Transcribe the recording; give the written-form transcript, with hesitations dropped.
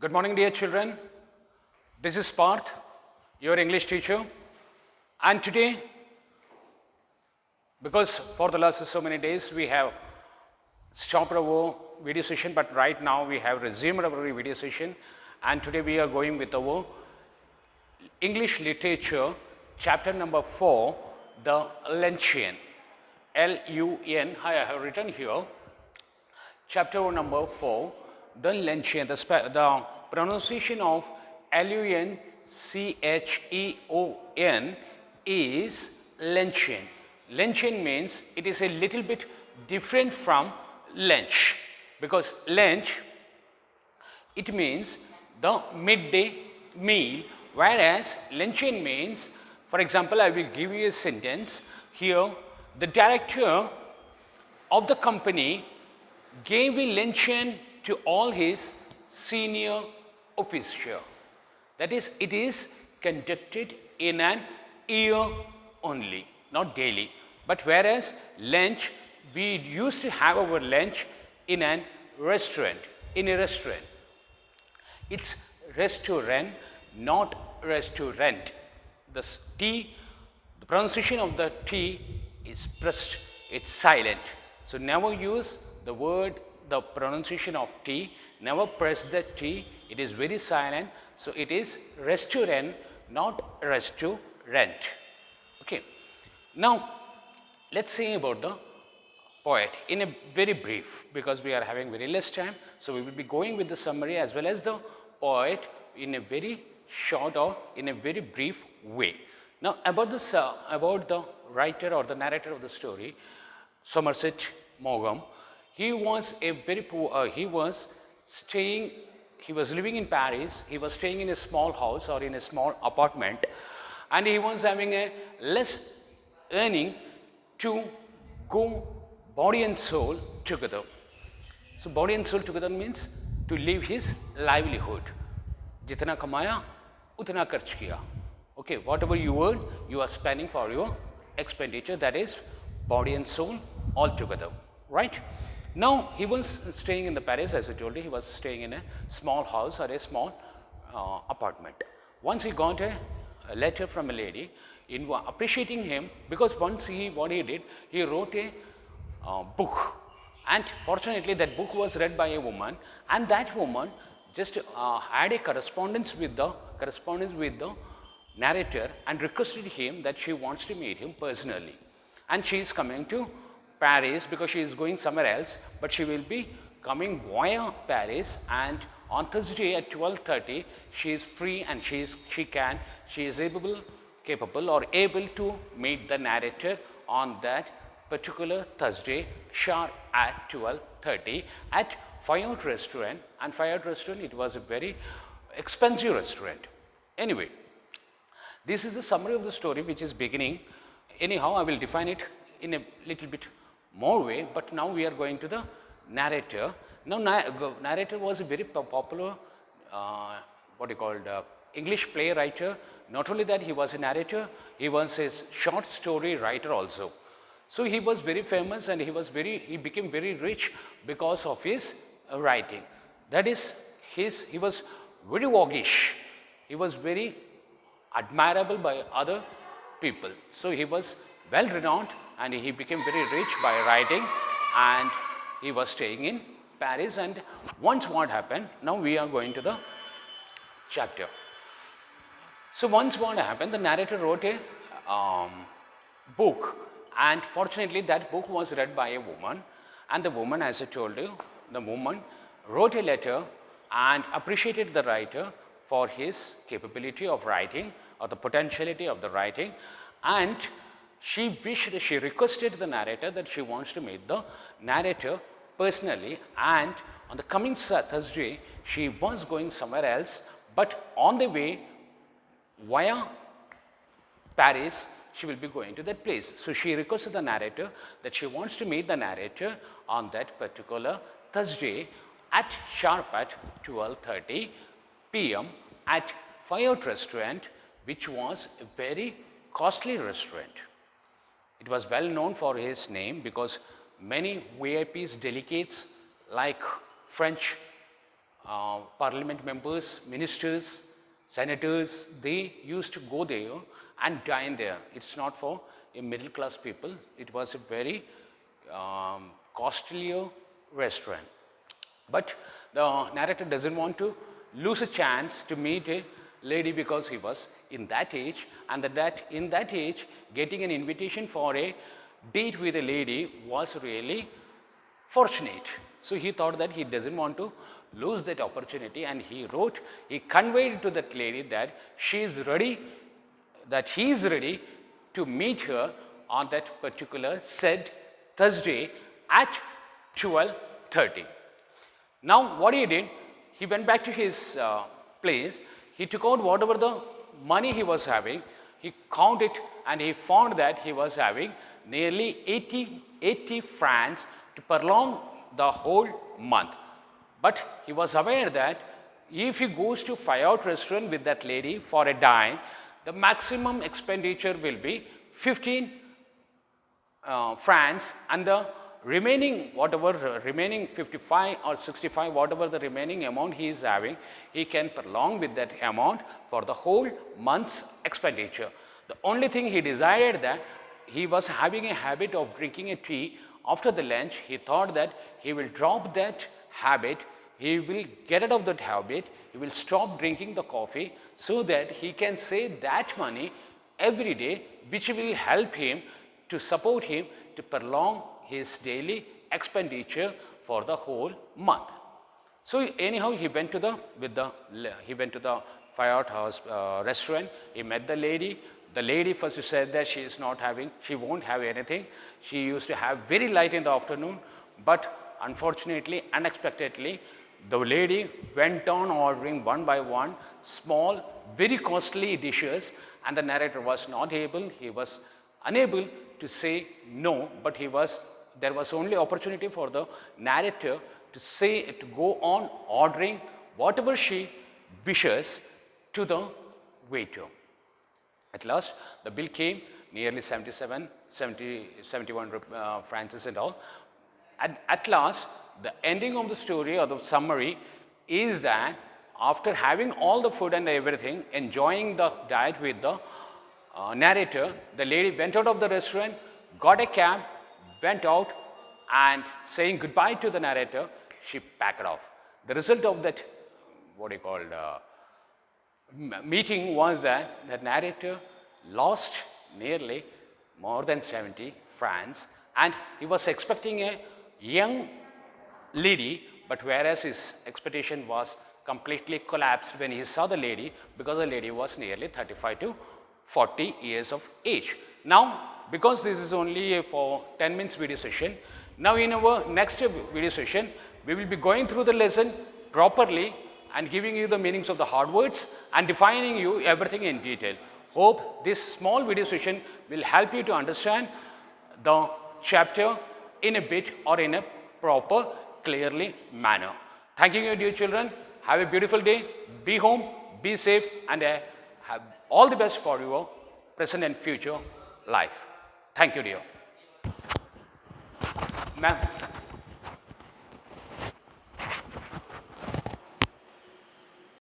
Good morning, dear children. This is Parth, your English teacher. And today, because for the last so many days we have stopped our video session, but right now we have resumed our video session. And today we are going with our English literature, chapter number 4, the Luncheon. L-U-N, I have written here, chapter number 4, the Luncheon. The pronunciation of L-U-N-C-H-E-O-N is Luncheon. Luncheon means it is a little bit different from lunch, because lunch, it means the midday meal, whereas luncheon means, for example, I will give you a sentence here. The director of the company gave a luncheon to all his senior officers. That is, it is conducted in an year only, not daily. But whereas lunch, we used to have our lunch in a restaurant. It's restaurant, not restaurant. The pronunciation of the T is pressed, it's silent. So never use the word, the pronunciation of T, never press the T, it is very silent. So it is restaurant, not restaurant. Okay. Now, let's say about the poet in a very brief, because we are having very less time. So we will be going with the summary as well as the poet in a very short or in a very brief way. Now, about the writer or the narrator of the story, Somerset Maugham, he was a very poor, he was living in Paris, he was staying in a small house or in a small apartment, and he was having a less earning to go body and soul together. So body and soul together means to live his livelihood. Jitna kamaya, utna kharch kiya. Okay, whatever you earn, you are spending for your expenditure, that is body and soul all together, right? Now, he was staying in the Paris, as I told you, he was staying in a small house or a small apartment. Once he got a letter from a lady appreciating him, because once what he did, he wrote a book, and fortunately that book was read by a woman, and that woman just had a correspondence with the narrator and requested him that she wants to meet him personally, and she is coming to Paris because she is going somewhere else, but she will be coming via Paris, and on Thursday at 12:30 she is free and she is capable or able to meet the narrator on that particular Thursday sharp at 12:30 at Fayette Restaurant. And Fayette Restaurant, it was a very expensive restaurant. Anyway, this is the summary of the story which is beginning. Anyhow, I will define it in a little bit more way, but now we are going to the narrator. Now, narrator was a very popular, English playwright. Not only that, he was a narrator, he was a short story writer also. So he was very famous, and he became very rich because of his writing. That is, he was very waggish, he was very admirable by other people. So he was well renowned, and he became very rich by writing, and he was staying in Paris. And once what happened, now we are going to the chapter. So once what happened, the narrator wrote a book, and fortunately that book was read by a woman, and the woman, as I told you, the woman wrote a letter and appreciated the writer for his capability of writing or the potentiality of the writing, and she requested the narrator that she wants to meet the narrator personally, and on the coming Thursday she was going somewhere else, but on the way via Paris she will be going to that place. So she requested the narrator that she wants to meet the narrator on that particular Thursday at sharp at 12:30 p.m. at Fayette Restaurant, which was a very costly restaurant. It was well known for his name because many VIPs, delegates like French parliament members, ministers, senators, they used to go there and dine there. It's not for a middle class people. It was a very costlier restaurant. But the narrator doesn't want to lose a chance to meet a lady because he was in that age, and in that age, getting an invitation for a date with a lady was really fortunate. So he thought that he doesn't want to lose that opportunity, and he conveyed to that lady that he is ready to meet her on that particular said Thursday at 12:30. Now what he did, he went back to his place, he took out whatever the money he was having, he counted and he found that he was having nearly 80 francs to prolong the whole month. But he was aware that if he goes to Fayard restaurant with that lady for a dine, the maximum expenditure will be 15 francs, and the remaining 55 or 65, whatever the remaining amount he is having, he can prolong with that amount for the whole month's expenditure. The only thing he decided that he was having a habit of drinking a tea after the lunch. He thought that he will drop that habit, he will get out of that habit, he will stop drinking the coffee so that he can save that money every day, which will help him to support him to prolong his daily expenditure for the whole month. So anyhow, he went to the Fayard House restaurant. He met the lady. The lady first said that she won't have anything. She used to have very light in the afternoon, but unfortunately, unexpectedly, the lady went on ordering one by one small, very costly dishes, and the narrator was unable to say no, but there was only opportunity for the narrator to go on ordering whatever she wishes to the waiter. At last, the bill came nearly 71 francs and all. And at last, the ending of the story or the summary is that after having all the food and everything, enjoying the diet with the narrator, the lady went out of the restaurant, got a cab, went out, and saying goodbye to the narrator, she packed off. The result of that, meeting was that the narrator lost nearly more than 70 francs, and he was expecting a young lady, but whereas his expectation was completely collapsed when he saw the lady, because the lady was nearly 35 to 40 years of age. Now, because this is only for 10 minutes video session, now in our next video session, we will be going through the lesson properly and giving you the meanings of the hard words and defining you everything in detail. Hope this small video session will help you to understand the chapter in a bit or in a proper, clearly manner. Thank you, dear children. Have a beautiful day. Be home, be safe, and have all the best for your present and future life. Thank you, dear. Ma'am.